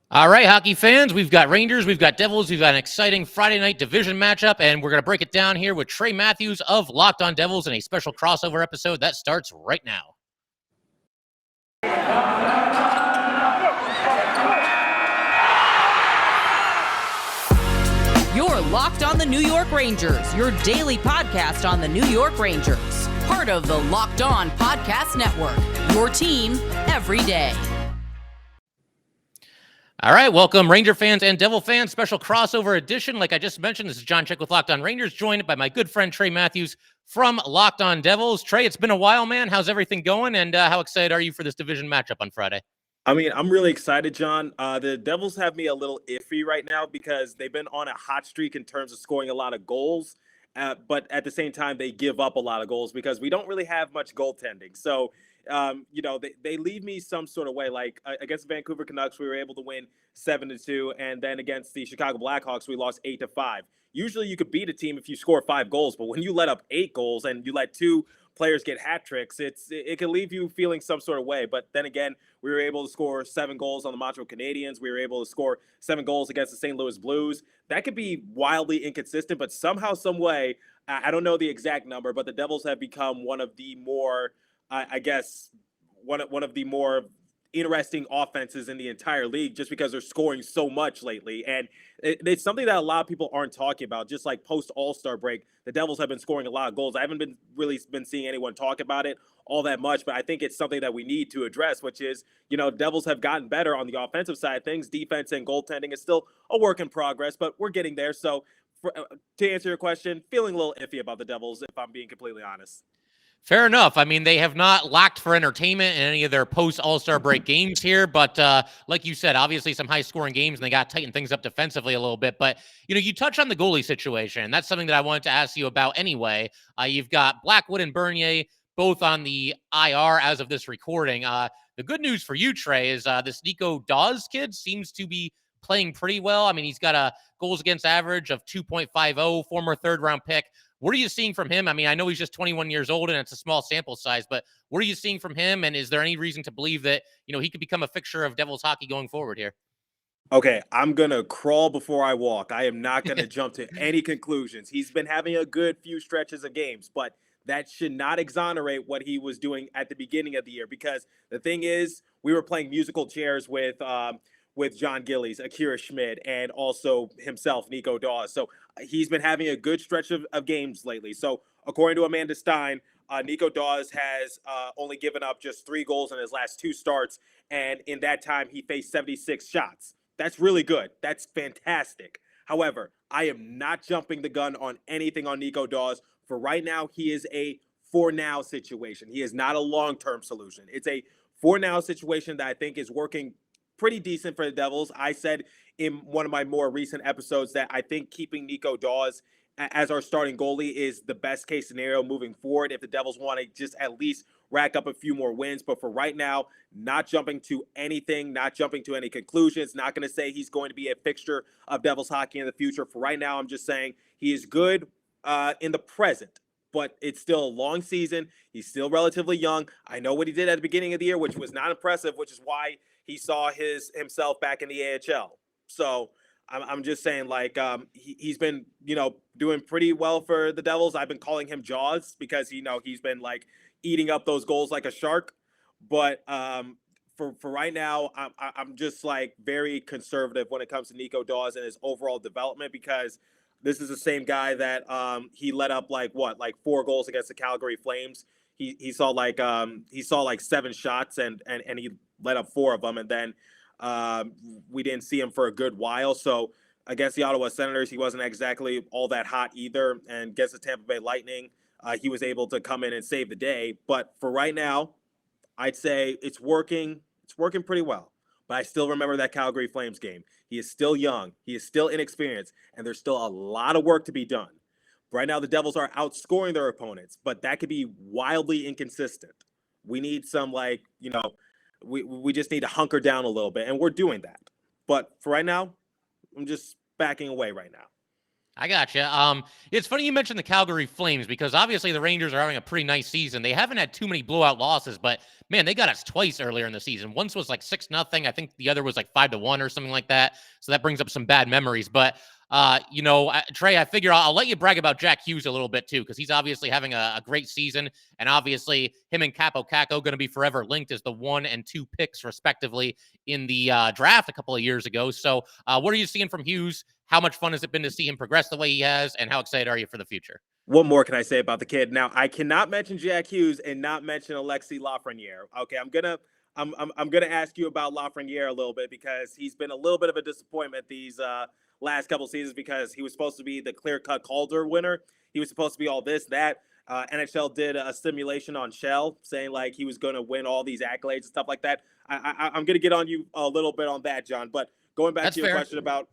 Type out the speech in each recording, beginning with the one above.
All right, hockey fans, we've got Rangers, we've got Devils, we've got an exciting Friday night division matchup, and we're going to break it down here with Trey Matthews of Locked On Devils in a special crossover episode that starts right now. You're Locked On the New York Rangers, your daily podcast on the New York Rangers. Part of the Locked On Podcast Network, your team every day. All right, welcome Ranger fans and Devil fans, special crossover edition. Like I just mentioned, this is John Chick with Locked On Rangers, joined by my good friend Trey Matthews from Locked On Devils. Trey, it's been a while, man. How's everything going, and how excited are you for this division matchup on Friday? I mean, I'm really excited, John. The Devils have me a little iffy right now because they've been on a hot streak in terms of scoring a lot of goals. But at the same time, they give up a lot of goals because we don't really have much goaltending. So, they leave me some sort of way. Like against the Vancouver Canucks, we were able to win 7-2. And then against the Chicago Blackhawks, we lost 8-5. Usually you could beat a team if you score 5 goals. But when you let up 8 goals and you let 2 players get hat tricks, it can leave you feeling some sort of way. But then again, we were able to score 7 goals on the Montreal Canadiens. We were able to score 7 goals against the St. Louis Blues. That could be wildly inconsistent, but somehow, some way, I don't know the exact number, but the Devils have become one of the more, I guess, one of the more interesting offenses in the entire league just because they're scoring so much lately. And it's something that a lot of people aren't talking about. Just like post All-Star break, the Devils have been scoring a lot of goals. I haven't been seeing anyone talk about it all that much, but I think it's something that we need to address, which is, Devils have gotten better on the offensive side of things. Defense and goaltending is still a work in progress, but we're getting there. So to answer your question, feeling a little iffy about the Devils, if I'm being completely honest. Fair enough. I mean, they have not lacked for entertainment in any of their post-All-Star break games here, but like you said, obviously some high-scoring games, and they got to tighten things up defensively a little bit. But, you touch on the goalie situation, and that's something that I wanted to ask you about anyway. You've got Blackwood and Bernier both on the IR as of this recording. The good news for you, Trey, is this Nico Daws kid seems to be playing pretty well. I mean, he's got a goals against average of 2.50, former third-round pick. What are you seeing from him? I mean, I know he's just 21 years old and it's a small sample size, but what are you seeing from him? And is there any reason to believe that, he could become a fixture of Devils hockey going forward here? Okay, I'm going to crawl before I walk. I am not going to jump to any conclusions. He's been having a good few stretches of games, but that should not exonerate what he was doing at the beginning of the year, because the thing is, we were playing musical chairs with John Gillies, Akira Schmid, and also himself, Nico Daws. So he's been having a good stretch of games lately. So according to Amanda Stein, Nico Daws has only given up just 3 goals in his last 2 starts, and in that time, he faced 76 shots. That's really good. That's fantastic. However, I am not jumping the gun on anything on Nico Daws. For right now, he is a for now situation. He is not a long-term solution. It's a for now situation that I think is working pretty decent for the Devils. I said in one of my more recent episodes that I think keeping Nico Daws as our starting goalie is the best case scenario moving forward if the Devils want to just at least rack up a few more wins. But for right now, not jumping to anything, not jumping to any conclusions, not going to say he's going to be a fixture of Devils hockey in the future. For right now, I'm just saying he is good in the present, but it's still a long season. He's still relatively young. I know what he did at the beginning of the year, which was not impressive, which is why he saw himself back in the AHL. So I'm just saying, like, he's been, doing pretty well for the Devils. I've been calling him Jaws because, he's been, like, eating up those goals like a shark. But for right now, I'm just, like, very conservative when it comes to Nico Daws and his overall development, because this is the same guy that he let up, like 4 goals against the Calgary Flames. He saw like 7 shots and he let up 4 of them, and then we didn't see him for a good while. So against the Ottawa Senators, he wasn't exactly all that hot either. And against the Tampa Bay Lightning, he was able to come in and save the day. But for right now, I'd say it's working. It's working pretty well. But I still remember that Calgary Flames game. He is still young. He is still inexperienced. And there's still a lot of work to be done. Right now, the Devils are outscoring their opponents, but that could be wildly inconsistent. We need some, we just need to hunker down a little bit, and we're doing that. But for right now, I'm just backing away right now. I gotcha. It's funny you mentioned the Calgary Flames because obviously the Rangers are having a pretty nice season. They haven't had too many blowout losses, but man, they got us twice earlier in the season. Once was like 6-0. I think the other was like 5-1 or something like that. So that brings up some bad memories. But Trey, I figure I'll let you brag about Jack Hughes a little bit too, because he's obviously having a great season, and obviously him and Capo Caco going to be forever linked as the 1 and 2 picks respectively in the draft a couple of years ago. So, what are you seeing from Hughes? How much fun has it been to see him progress the way he has, and how excited are you for the future? What more can I say about the kid? Now, I cannot mention Jack Hughes and not mention Alexis Lafreniere. Okay, I'm gonna ask you about Lafreniere a little bit because he's been a little bit of a disappointment these last couple seasons because he was supposed to be the clear-cut Calder winner. He was supposed to be all this, that. NHL did a simulation on Shell saying like he was going to win all these accolades and stuff like that. I'm going to get on you a little bit on that, John. But going back to your question about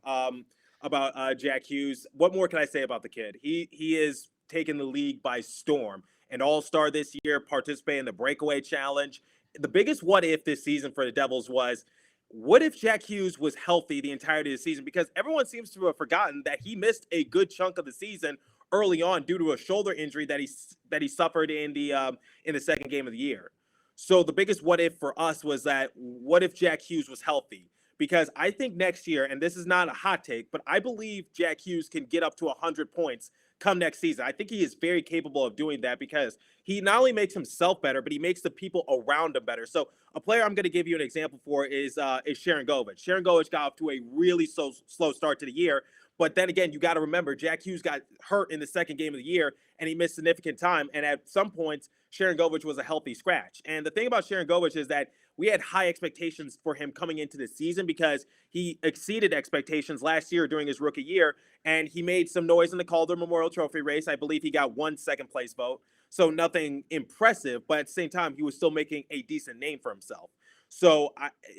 Jack Hughes, what more can I say about the kid? He is taking the league by storm. An all-star this year, participating in the breakaway challenge. The biggest what if this season for the Devils was, what if Jack Hughes was healthy the entirety of the season? Because everyone seems to have forgotten that he missed a good chunk of the season early on due to a shoulder injury that he suffered in the second game of the year. So the biggest what if for us was that, what if Jack Hughes was healthy? Because I think next year, and this is not a hot take, but I believe Jack Hughes can get up to 100 points come next season. I think he is very capable of doing that because he not only makes himself better, but he makes the people around him better. So a player I'm going to give you an example for is Sharangovich. Sharangovich got off to a really slow start to the year. But then again, you got to remember, Jack Hughes got hurt in the second game of the year, and he missed significant time. And at some points, Sharangovich was a healthy scratch. And the thing about Sharangovich is that we had high expectations for him coming into the season because he exceeded expectations last year during his rookie year, and he made some noise in the Calder Memorial Trophy race. I believe he got 1 second-place vote, so nothing impressive, but at the same time, he was still making a decent name for himself. So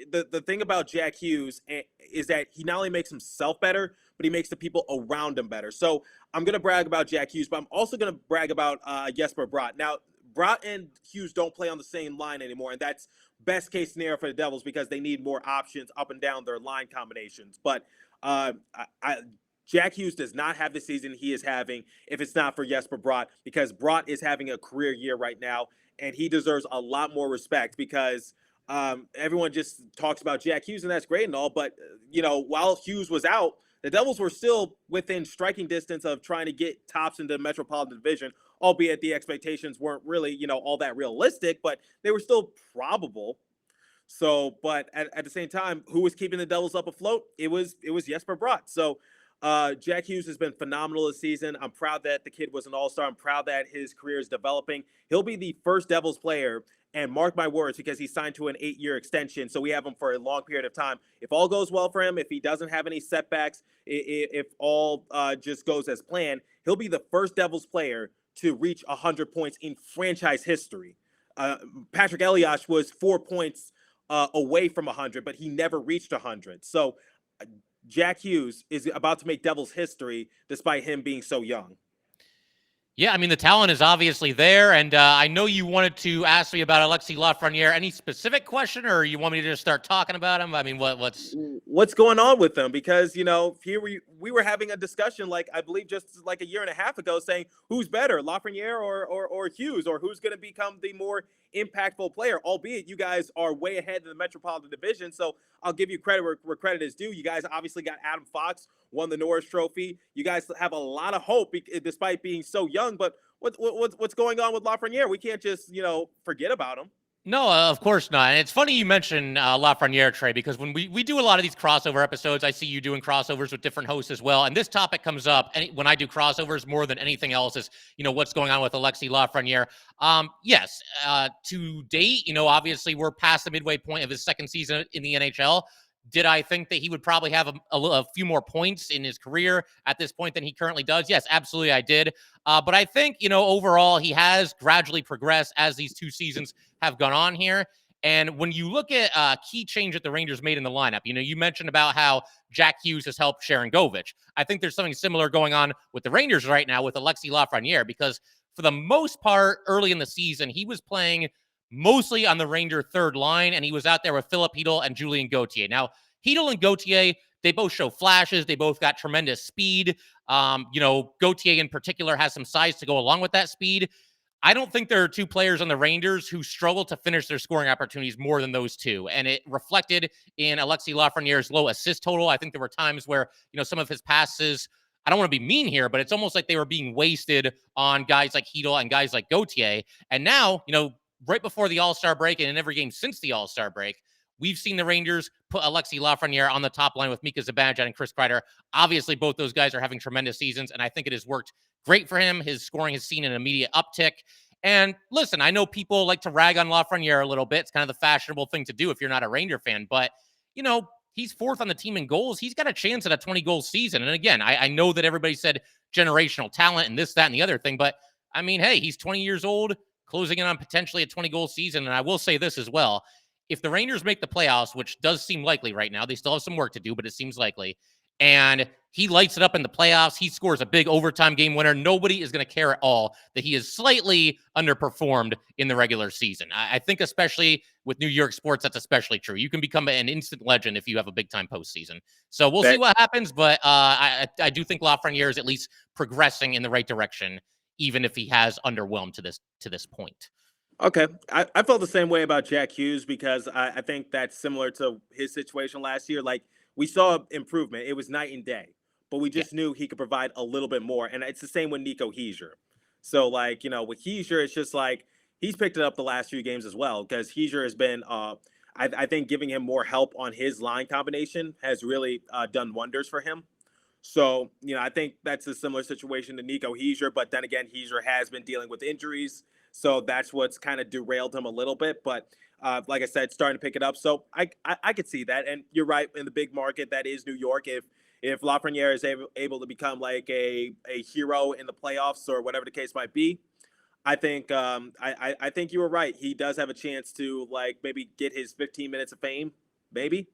the thing about Jack Hughes is that he not only makes himself better, but he makes the people around him better. So I'm going to brag about Jack Hughes, but I'm also going to brag about Jesper Bratt. Now, Bratt and Hughes don't play on the same line anymore, and that's best case scenario for the Devils because they need more options up and down their line combinations. But Jack Hughes does not have the season he is having if it's not for Jesper Bratt, because Bratt is having a career year right now, and he deserves a lot more respect because everyone just talks about Jack Hughes, and that's great and all, but while Hughes was out, the Devils were still within striking distance of trying to get tops into the Metropolitan Division, albeit the expectations weren't really, all that realistic, but they were still probable. So, but at the same time, who was keeping the Devils up afloat? It was Jesper Bratt. So, Jack Hughes has been phenomenal this season. I'm proud that the kid was an all-star. I'm proud that his career is developing. He'll be the first Devils player, and mark my words, because he's signed to an 8-year extension, so we have him for a long period of time. If all goes well for him, if he doesn't have any setbacks, if all just goes as planned, he'll be the first Devils player to reach 100 points in franchise history. Patrick Elias was 4 points away from 100, but he never reached 100. So Jack Hughes is about to make Devils history despite him being so young. Yeah, I mean, the talent is obviously there, and I know you wanted to ask me about Alexis Lafreniere. Any specific question, or you want me to just start talking about him? I mean, what's going on with them? Because, here we were having a discussion, like, I believe just like a year and a half ago, saying who's better, Lafreniere or Hughes, or who's going to become the more impactful player, albeit you guys are way ahead in the Metropolitan Division. So I'll give you credit where credit is due. You guys obviously got Adam Fox, won the Norris Trophy. You guys have a lot of hope despite being so young. But what's going on with Lafreniere? We can't just, forget about him. No, of course not. And it's funny you mentioned Lafreniere, Trey, because when we do a lot of these crossover episodes, I see you doing crossovers with different hosts as well. And this topic comes up when I do crossovers more than anything else is, what's going on with Alexis Lafreniere. Yes, to date, obviously we're past the midway point of his second season in the NHL. Did I think that he would probably have a few more points in his career at this point than he currently does? Yes, absolutely I did. But I think, overall, he has gradually progressed as these 2 seasons have gone on here. And when you look at a key change that the Rangers made in the lineup, you mentioned about how Jack Hughes has helped Sharangovich. I think there's something similar going on with the Rangers right now with Alexis Lafreniere, because for the most part, early in the season, he was playing mostly on the Ranger third line, and he was out there with Philip Hedl and Julien Gauthier. Now, Hedl and Gauthier they both show flashes. They both got tremendous speed. Gauthier in particular has some size to go along with that speed. I don't think there are two players on the Rangers who struggle to finish their scoring opportunities more than those two. And it reflected in Alexis Lafreniere's low assist total. I think there were times where, some of his passes, I don't want to be mean here, but it's almost like they were being wasted on guys like Hedel and guys like Gauthier. And now, right before the All-Star break and in every game since the All-Star break, we've seen the Rangers put Alexis Lafreniere on the top line with Mika Zibanejad and Chris Kreider. Obviously, both those guys are having tremendous seasons, and I think it has worked great for him. His scoring has seen an immediate uptick. And listen, I know people like to rag on Lafreniere a little bit. It's kind of the fashionable thing to do if you're not a Ranger fan. But, he's fourth on the team in goals. He's got a chance at a 20-goal season. And again, I know that everybody said generational talent and this, that, and the other thing. But, hey, he's 20 years old, closing in on potentially a 20-goal season. And I will say this as well. If the Rangers make the playoffs, which does seem likely right now, they still have some work to do, but it seems likely, and he lights it up in the playoffs, he scores a big overtime game winner, nobody is going to care at all that he is slightly underperformed in the regular season. I think especially with New York sports, that's especially true. You can become an instant legend if you have a big-time postseason. So we'll see what happens, but I do think Lafreniere is at least progressing in the right direction, even if he has underwhelmed to this point. Okay. I felt the same way about Jack Hughes because I think that's similar to his situation last year. Like, we saw improvement. It was night and day, but we just knew he could provide a little bit more. And it's the same with Nico Heischer. So, with Heischer, it's just like he's picked it up the last few games as well because Heischer has been, I think, giving him more help on his line combination has really done wonders for him. So, I think that's a similar situation to Nico Heischer. But then again, Heischer has been dealing with injuries. So that's what's kind of derailed him a little bit. But like I said, starting to pick it up. So I could see that. And you're right, in the big market that is New York, if Lafreniere is able to become like a hero in the playoffs or whatever the case might be, I think I think you were right. He does have a chance to maybe get his 15 minutes of fame, maybe.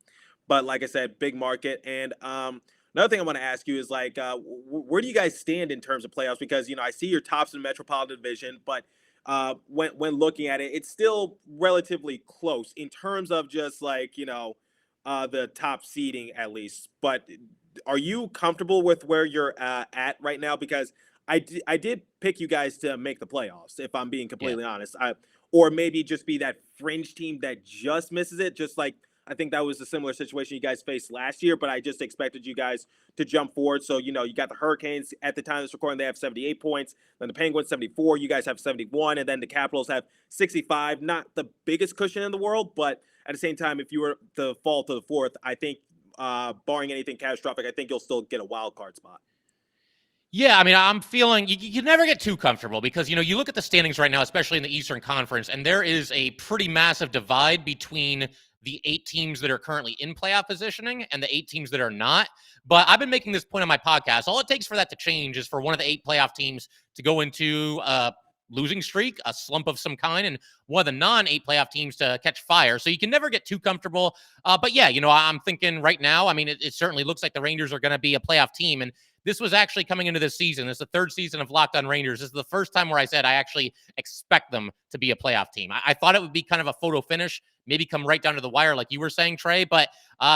But like I said, big market. And another thing I want to ask you is where do you guys stand in terms of playoffs? Because I see your tops in the Metropolitan Division, but when looking at it, it's still relatively close in terms of just the top seeding at least. But are you comfortable with where you're at right now? Because I did pick you guys to make the playoffs, if I'm being completely honest. Or maybe just be that fringe team that just misses it, just like I think that was a similar situation you guys faced last year, but I just expected you guys to jump forward. So, you got the Hurricanes at the time of this recording, they have 78 points. Then the Penguins, 74. You guys have 71. And then the Capitals have 65. Not the biggest cushion in the world, but at the same time, if you were to fall to the fourth, I think, barring anything catastrophic, I think you'll still get a wild card spot. Yeah, I'm feeling you never get too comfortable because, you look at the standings right now, especially in the Eastern Conference, and there is a pretty massive divide between the 8 teams that are currently in playoff positioning and the 8 teams that are not. But I've been making this point on my podcast. All it takes for that to change is for one of the 8 playoff teams to go into a losing streak, a slump of some kind, and one of the non-8 playoff teams to catch fire. So you can never get too comfortable. But yeah, I'm thinking right now, it certainly looks like the Rangers are going to be a playoff team. And this was actually coming into this season. This is the 3rd season of Locked On Rangers. This is the first time where I said I actually expect them to be a playoff team. I thought it would be kind of a photo finish, maybe come right down to the wire like you were saying, Trey, but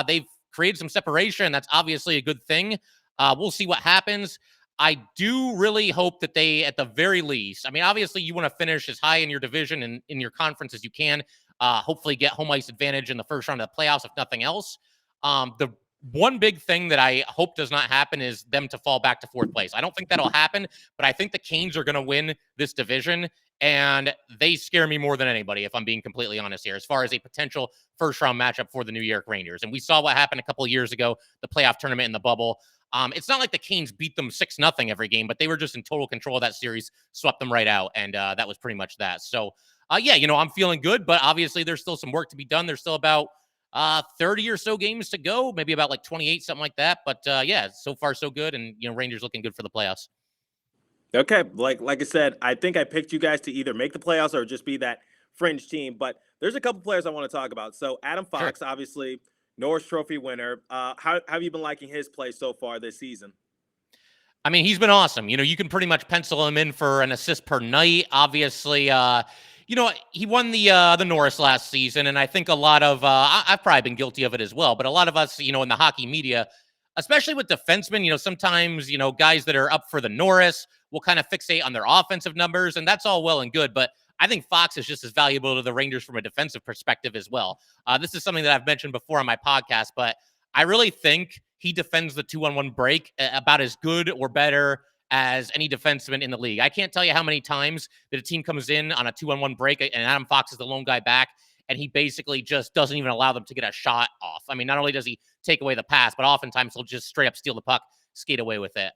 they've created some separation. That's obviously a good thing. We'll see what happens. I do really hope that they, at the very least, obviously you want to finish as high in your division and in your conference as you can, hopefully get home ice advantage in the first round of the playoffs, if nothing else. The one big thing that I hope does not happen is them to fall back to 4th place. I don't think that'll happen, but I think the Canes are going to win this division, and they scare me more than anybody, if I'm being completely honest here, as far as a potential first-round matchup for the New York Rangers. And we saw what happened a couple of years ago, the playoff tournament in the bubble. It's not like the Canes beat them 6-0 every game, but they were just in total control of that series, swept them right out, and that was pretty much that. So, yeah, I'm feeling good, but obviously there's still some work to be done. There's still about 30 or so games to go, maybe about 28, something like that. But yeah, so far so good. And, Rangers looking good for the playoffs. Okay. Like I said, I think I picked you guys to either make the playoffs or just be that fringe team. But there's a couple players I want to talk about. So Adam Fox, sure. Obviously, Norris Trophy winner. How have you been liking his play so far this season? He's been awesome. You can pretty much pencil him in for an assist per night. Obviously, he won the Norris last season, and I think a lot of I've probably been guilty of it as well, but a lot of us, in the hockey media, especially with defensemen, sometimes, guys that are up for the Norris will kind of fixate on their offensive numbers, and that's all well and good. But I think Fox is just as valuable to the Rangers from a defensive perspective as well. This is something that I've mentioned before on my podcast, but I really think he defends the 2-on-1 break about as good or better as any defenseman in the league. I can't tell you how many times that a team comes in on a 2-on-1 break and Adam Fox is the lone guy back, and he basically just doesn't even allow them to get a shot off. I mean, not only does he take away the pass, but oftentimes he'll just straight up steal the puck, skate away with it.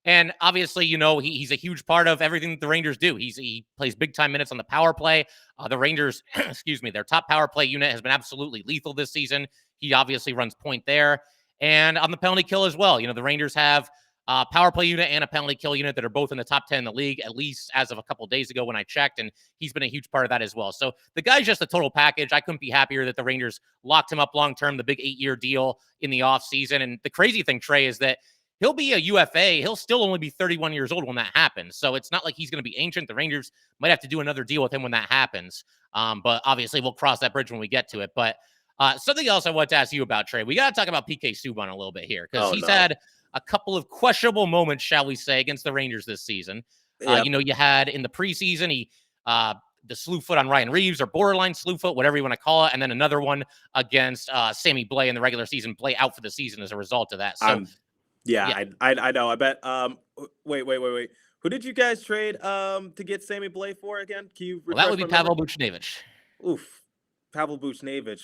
And obviously, he's a huge part of everything that the Rangers do. He plays big time minutes on the power play. The Rangers, excuse me, their top power play unit has been absolutely lethal this season. He obviously runs point there. And on the penalty kill as well. The Rangers have a power play unit and a penalty kill unit that are both in the top 10 in the league, at least as of a couple of days ago when I checked. And he's been a huge part of that as well. So the guy's just a total package. I couldn't be happier that the Rangers locked him up long-term, the big 8-year deal in the offseason. And the crazy thing, Trey, is that he'll be a UFA. He'll still only be 31 years old when that happens. So it's not like he's going to be ancient. The Rangers might have to do another deal with him when that happens. But obviously we'll cross that bridge when we get to it. But something else I want to ask you about, Trey. We got to talk about PK Subban a little bit here because he's had a couple of questionable moments, shall we say, against the Rangers this season. Yep. You had in the preseason, the slew foot on Ryan Reaves or borderline slew foot, whatever you want to call it. And then another one against Sammy Blais in the regular season, Blais out for the season as a result of that. So yeah. I know. I bet. Wait. Who did you guys trade to get Sammy Blais for again? Can you that would be Pavel Buchnevich. Oof. Pavel Buchnevich.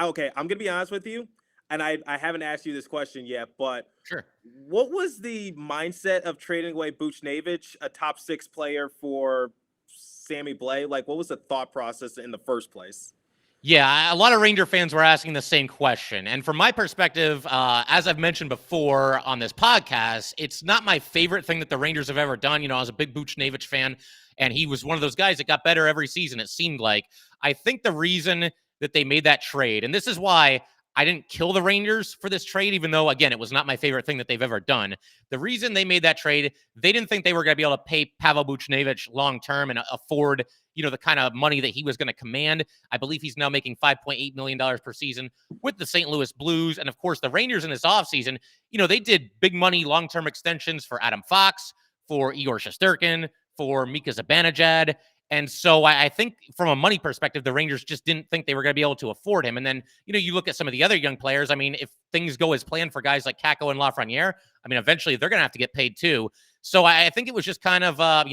Okay, I'm gonna be honest with you, and I haven't asked you this question yet, but sure. What was the mindset of trading away Buchnevich, a top 6 player, for Sammy Blais? Like, what was the thought process in the first place? Yeah, a lot of Ranger fans were asking the same question. And from my perspective, as I've mentioned before on this podcast, it's not my favorite thing that the Rangers have ever done. I was a big Buchnevich fan, and he was one of those guys that got better every season, it seemed like. I think the reason that they made that trade, and this is why I didn't kill the Rangers for this trade, even though, again, it was not my favorite thing that they've ever done. The reason they made that trade, they didn't think they were going to be able to pay Pavel Buchnevich long-term and afford, the kind of money that he was going to command. I believe he's now making $5.8 million per season with the St. Louis Blues. And of course, the Rangers in this offseason, they did big money long-term extensions for Adam Fox, for Igor Shesterkin, for Mika Zibanejad. And so I think from a money perspective, the Rangers just didn't think they were going to be able to afford him. And then, you look at some of the other young players. I mean, if things go as planned for guys like Kakko and Lafreniere, I mean, eventually they're going to have to get paid too. So I think it was just kind of, a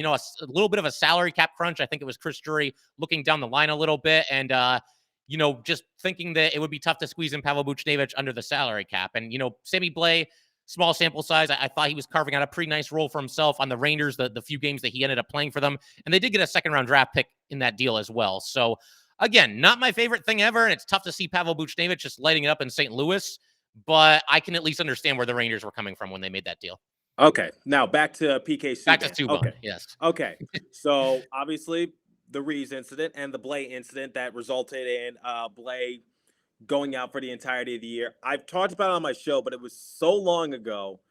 little bit of a salary cap crunch. I think it was Chris Drury looking down the line a little bit and, just thinking that it would be tough to squeeze in Pavel Buchnevich under the salary cap. And, Sammy Blais, small sample size. I thought he was carving out a pretty nice role for himself on the Rangers, the few games that he ended up playing for them. And they did get a second-round draft pick in that deal as well. So, again, not my favorite thing ever, and it's tough to see Pavel Buchnevich just lighting it up in St. Louis, but I can at least understand where the Rangers were coming from when they made that deal. Okay, now back to PK Subban. Back to Subban, okay. Yes. Okay, so obviously the Reaves incident and the Blais incident that resulted in Blais going out for the entirety of the year. I've talked about it on my show, but it was so long ago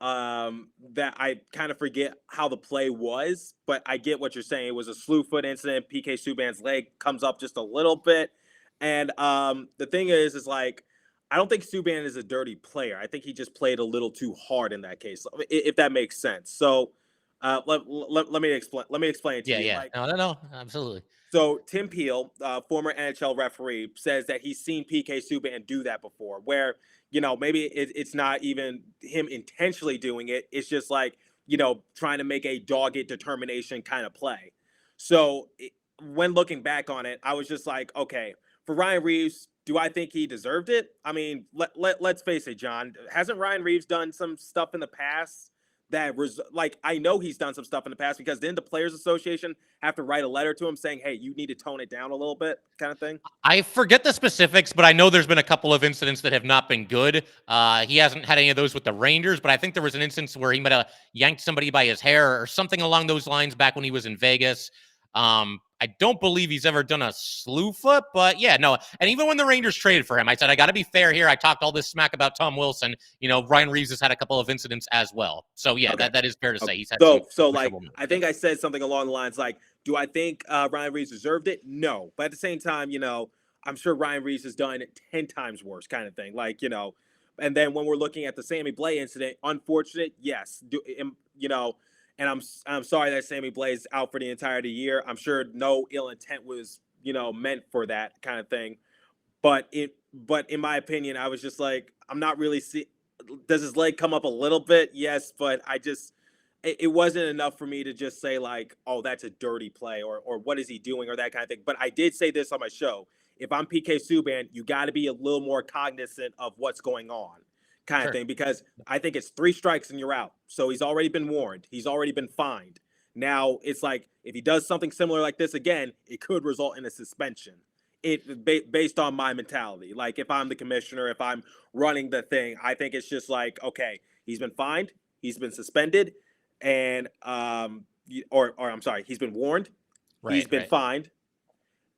that I kind of forget how the play was, but I get what you're saying. It was a slew foot incident. PK Subban's leg comes up just a little bit. And the thing is like, I don't think Subban is a dirty player. I think he just played a little too hard in that case, if that makes sense. So let me explain. Let me explain it to you. Yeah. Like, no, absolutely. So Tim Peel, former NHL referee, says that he's seen PK Subban do that before, where, maybe it's not even him intentionally doing it. It's just like, trying to make a dogged determination kind of play. So when looking back on it, I was just like, okay, for Ryan Reaves, do I think he deserved it? I mean, let's face it, John. Hasn't Ryan Reaves done some stuff in the past that was like, I know he's done some stuff in the past, because didn't the Players Association have to write a letter to him saying, hey, you need to tone it down a little bit, kind of thing? I forget the specifics, but I know there's been a couple of incidents that have not been good. He hasn't had any of those with the Rangers, but I think there was an instance where he might have yanked somebody by his hair or something along those lines back when he was in Vegas. I don't believe he's ever done a slew foot, but yeah, no. And even when the Rangers traded for him, I said, I got to be fair here. I talked all this smack about Tom Wilson. Ryan Reaves has had a couple of incidents as well. So yeah, okay. that is fair to say. He's had so like, I think I said something along the lines like, do I think Ryan Reaves deserved it? No. But at the same time, I'm sure Ryan Reaves has done it 10 times worse, kind of thing. Like, And then when we're looking at the Sammy Blais incident, unfortunate, yes, and I'm sorry that Sammy Blais is out for the entire year. I'm sure no ill intent was meant for that kind of thing. But in my opinion, I was just like, I'm not really does his leg come up a little bit? Yes, but it wasn't enough for me to just say like, oh, that's a dirty play or what is he doing or that kind of thing. But I did say this on my show. If I'm PK Subban, you got to be a little more cognizant of what's going on kind of thing, because I think it's 3 strikes and you're out. So he's already been warned. He's already been fined. Now it's like, if he does something similar like this again, it could result in a suspension. Based on my mentality. Like if I'm the commissioner, if I'm running the thing, I think it's just like, okay, he's been fined, he's been suspended, and or I'm sorry, he's been warned, he's been fined,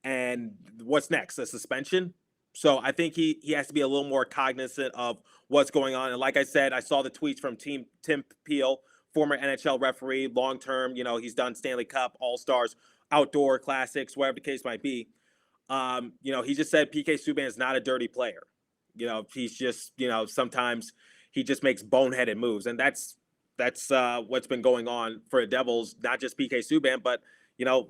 and what's next? A suspension. So I think he has to be a little more cognizant of what's going on. And like I said, I saw the tweets from Tim Peel, former NHL referee, long term. He's done Stanley Cup, All Stars, outdoor classics, whatever the case might be. He just said PK Subban is not a dirty player. He's just, sometimes he just makes boneheaded moves. And that's what's been going on for the Devils, not just PK Subban, but,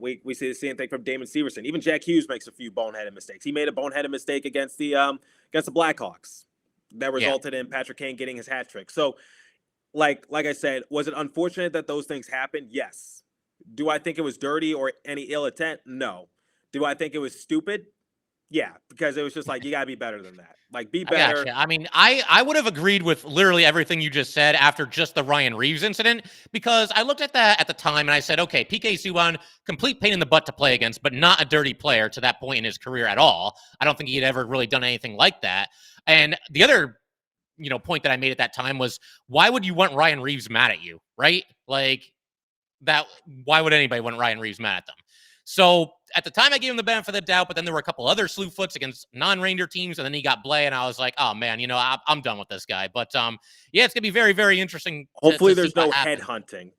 we see the same thing from Damon Severson. Even Jack Hughes makes a few boneheaded mistakes. He made a boneheaded mistake against the Blackhawks that resulted in Patrick Kane getting his hat trick. So like I said, was it unfortunate that those things happened? Yes. Do I think it was dirty or any ill intent? No. Do I think it was stupid? Yeah, because it was just like, you got to be better than that. Like, be better. I mean, I would have agreed with literally everything you just said after just the Ryan Reaves incident, because I looked at that at the time and I said, okay, PK Subban, complete pain in the butt to play against, but not a dirty player to that point in his career at all. I don't think he had ever really done anything like that. And the other, point that I made at that time was, why would you want Ryan Reaves mad at you, right? Like that, why would anybody want Ryan Reaves mad at them? So at the time, I gave him the benefit of the doubt, but then there were a couple other slew foots against non-Ranger teams, and then he got Blais, and I was like, oh, man, I'm done with this guy. But, it's going to be very, very interesting. Hopefully there's no head hunting.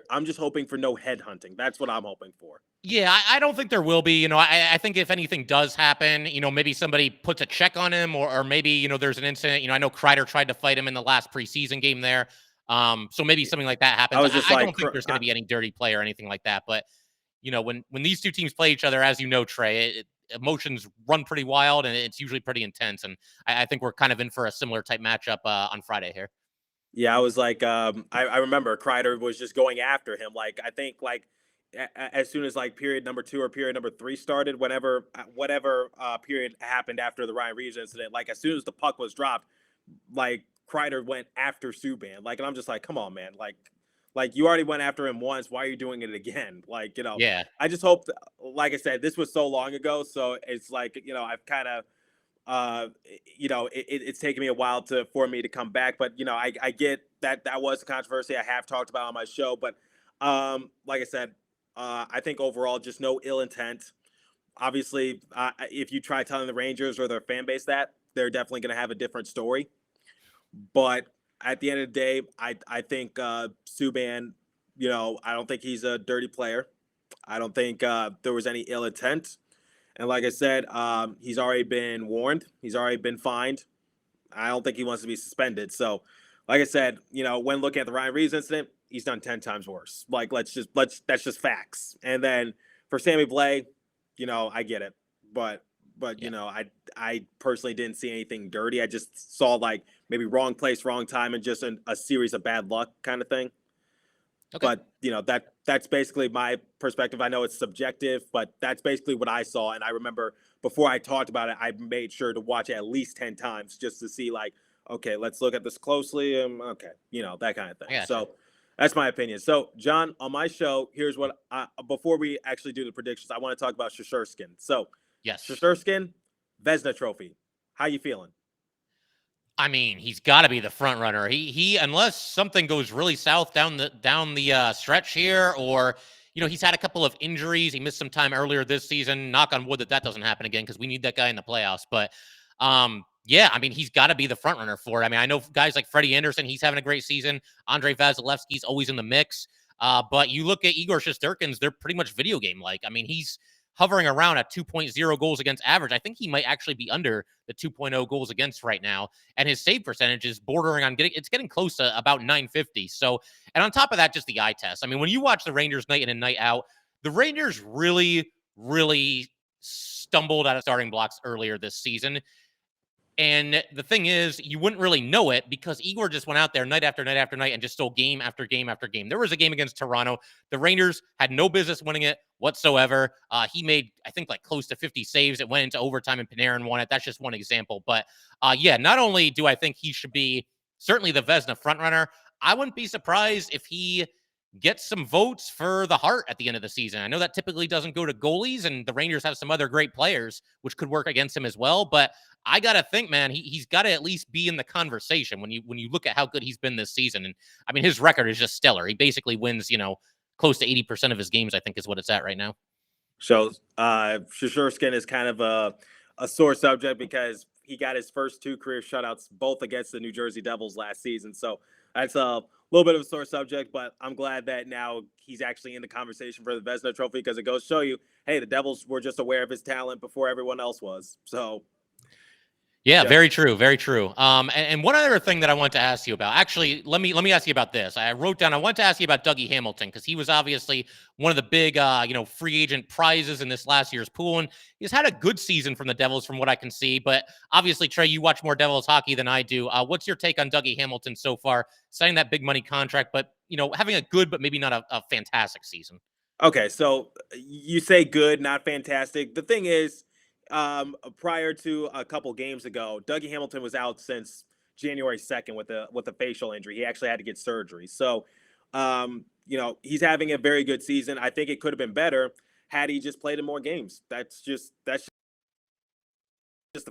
I'm just hoping for no head hunting. That's what I'm hoping for. Yeah, I don't think there will be. I think if anything does happen, maybe somebody puts a check on him, or maybe, there's an incident. I know Kreider tried to fight him in the last preseason game there. So maybe something like that happens. I don't think there's going to be any dirty play or anything like that, but when these two teams play each other, as you know, Trey, emotions run pretty wild, and it's usually pretty intense. And I think we're kind of in for a similar type matchup on Friday here. Yeah, I was like, I remember Kreider was just going after him. Like, I think as soon as period number 2 or period number 3 started, whatever period happened after the Ryan Reaves incident, as soon as the puck was dropped, Kreider went after Subban. And I'm just like, come on, man. You already went after him once. Why are you doing it again? Yeah. I just hope, like I said, this was so long ago. So it's I've kind of, it's taken me a while for me to come back. But, I get that was a controversy I have talked about on my show. But like I said, I think overall, just no ill intent. Obviously, if you try telling the Rangers or their fan base that, they're definitely going to have a different story. But at the end of the day, I think Subban, I don't think he's a dirty player. I don't think there was any ill intent. And like I said, he's already been warned. He's already been fined. I don't think he wants to be suspended. So, like I said, when looking at the Ryan Reaves incident, he's done 10 times worse. That's just facts. And then for Sammy Blais, I get it. But I personally didn't see anything dirty. I just saw maybe wrong place, wrong time, and just a series of bad luck kind of thing. Okay. But that's basically my perspective. I know it's subjective, but that's basically what I saw. And I remember before I talked about it, I made sure to watch it at least 10 times just to see okay, let's look at this closely. Okay, that kind of thing. Yeah, so that's my opinion. So John, on my show, here's what before we actually do the predictions, I want to talk about Shesterkin. So yes, Shesterkin, Vezina Trophy. How you feeling? I mean, he's got to be the front runner. He unless something goes really south down the stretch here, or he's had a couple of injuries. He missed some time earlier this season. Knock on wood that doesn't happen again, because we need that guy in the playoffs. But yeah, I mean, he's got to be the front runner for it. I mean, I know guys like Freddie Anderson, he's having a great season. Andrei Vasilevsky's always in the mix. But you look at Igor Shesterkin's, they're pretty much video game like. I mean, he's hovering around at 2.0 goals against average. I think he might actually be under the 2.0 goals against right now. And his save percentage is bordering on getting close to about 950. So, and on top of that, just the eye test. I mean, when you watch the Rangers night in and night out, the Rangers really, really stumbled out of starting blocks earlier this season. And the thing is, you wouldn't really know it because Igor just went out there night after night after night and just stole game after game after game. There was a game against Toronto. The Rangers had no business winning it whatsoever. He made, I think, like close to 50 saves. It went into overtime and Panarin won it. That's just one example. But yeah, not only do I think he should be certainly the Vezina frontrunner, I wouldn't be surprised if he gets some votes for the Hart at the end of the season. I know that typically doesn't go to goalies, and the Rangers have some other great players, which could work against him as well. But I got to think, man, he's got to at least be in the conversation when you look at how good he's been this season. And I mean, his record is just stellar. He basically wins, close to 80% of his games, I think is what it's at right now. So Shesterkin is kind of a sore subject because he got his first 2 career shutouts, both against the New Jersey Devils last season. So that's a little bit of a sore subject, but I'm glad that now he's actually in the conversation for the Vezina Trophy because it goes to show you, hey, the Devils were just aware of his talent before everyone else was. So, yeah, very true, very true. And one other thing that I want to ask you about, actually, let me ask you about this. I wrote down, I want to ask you about Dougie Hamilton because he was obviously one of the big, free agent prizes in this last year's pool, and he's had a good season from the Devils, from what I can see. But obviously, Trey, you watch more Devils hockey than I do. What's your take on Dougie Hamilton so far? Signing that big money contract, but having a good, but maybe not a fantastic season. Okay, so you say good, not fantastic. The thing is, prior to a couple games ago, Dougie Hamilton was out since January 2nd with a facial injury. He actually had to get surgery. So, he's having a very good season. I think it could have been better had he just played in more games. That's just the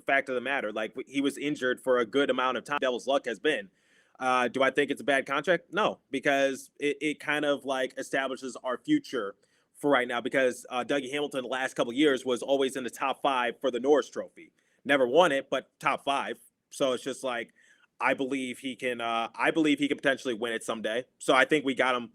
fact of the matter. Like, he was injured for a good amount of time. Devil's luck has been. Do I think it's a bad contract? No, because it kind of like establishes our future for right now, because Dougie Hamilton the last couple of years was always in the top 5 for the Norris Trophy. Never won it, but top 5. So it's just like, I believe he can potentially win it someday. So I think we got him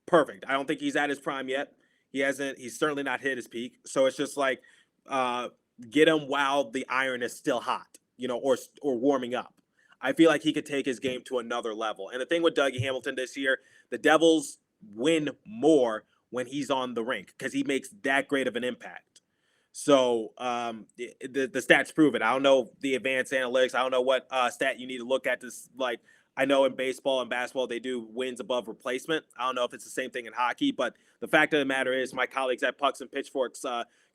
perfect. I don't think he's at his prime yet. He's certainly not hit his peak. So it's just like, get him while the iron is still hot, or warming up. I feel like he could take his game to another level. And the thing with Dougie Hamilton this year, the Devils win more when he's on the rink because he makes that great of an impact. So the stats prove it. I don't know the advanced analytics. I don't know what stat you need to look at this. Like, I know in baseball and basketball, they do wins above replacement. I don't know if it's the same thing in hockey, but the fact of the matter is my colleagues at Pucks and Pitchforks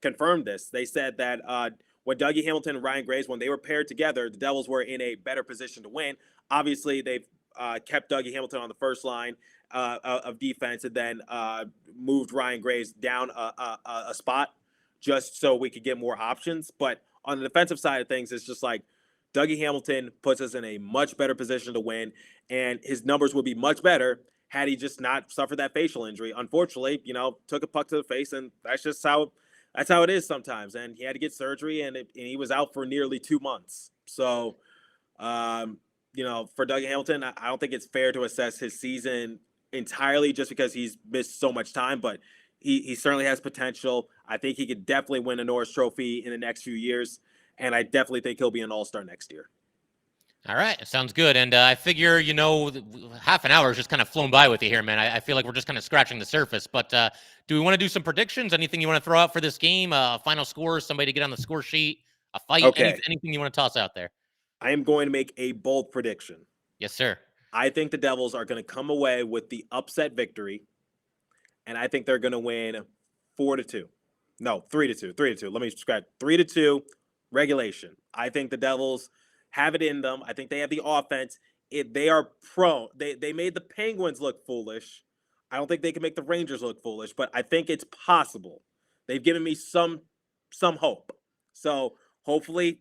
confirmed this. They said that when Dougie Hamilton and Ryan Graves, when they were paired together, the Devils were in a better position to win. Obviously, they've kept Dougie Hamilton on the first line of defense and then moved Ryan Graves down a spot just so we could get more options. But on the defensive side of things, it's just like Dougie Hamilton puts us in a much better position to win, and his numbers would be much better had he just not suffered that facial injury. Unfortunately, took a puck to the face, and that's how it is sometimes. And he had to get surgery, and he was out for nearly 2 months. So, for Dougie Hamilton, I don't think it's fair to assess his season entirely just because he's missed so much time, but he certainly has potential. I think he could definitely win a Norris Trophy in the next few years, and I definitely think he'll be an all-star next year. All right. Sounds good. And I figure, half an hour has just kind of flown by with you here, man. I feel like we're just kind of scratching the surface. But do we want to do some predictions? Anything you want to throw out for this game? Final score, somebody to get on the score sheet, a fight, okay. Anything you want to toss out there? I am going to make a bold prediction. Yes, sir. I think the Devils are going to come away with the upset victory, and I think they're going to win 4-2. No, 3-2. 3-2. Let me scratch. 3-2 regulation. I think the Devils have it in them. I think they have the offense. They are prone. They made the Penguins look foolish. I don't think they can make the Rangers look foolish, but I think it's possible. They've given me some hope. So hopefully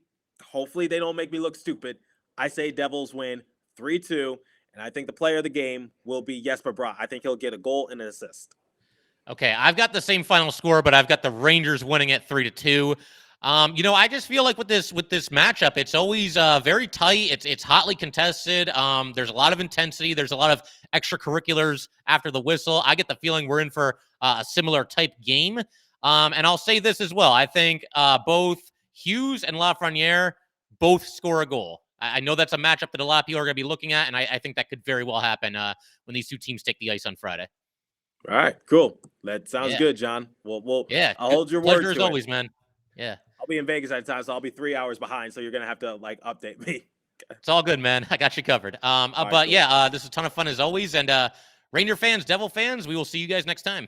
they don't make me look stupid. I say Devils win 3-2, and I think the player of the game will be Jesper Bratt. I think he'll get a goal and an assist. Okay, I've got the same final score, but I've got the Rangers winning it 3-2. I just feel like with this matchup, it's always very tight. It's hotly contested. There's a lot of intensity. There's a lot of extracurriculars after the whistle. I get the feeling we're in for a similar type game. And I'll say this as well. I think both Hughes and Lafreniere both score a goal. I know that's a matchup that a lot of people are going to be looking at, and I think that could very well happen when these two teams take the ice on Friday. All right, cool. That sounds good, John. We'll I'll hold your word. Pleasure as always, man. Yeah. I'll be in Vegas at the time, so I'll be 3 hours behind. So you're gonna have to update me. It's all good, man. I got you covered. But cool. This is a ton of fun as always. And Ranger fans, Devil fans, we will see you guys next time.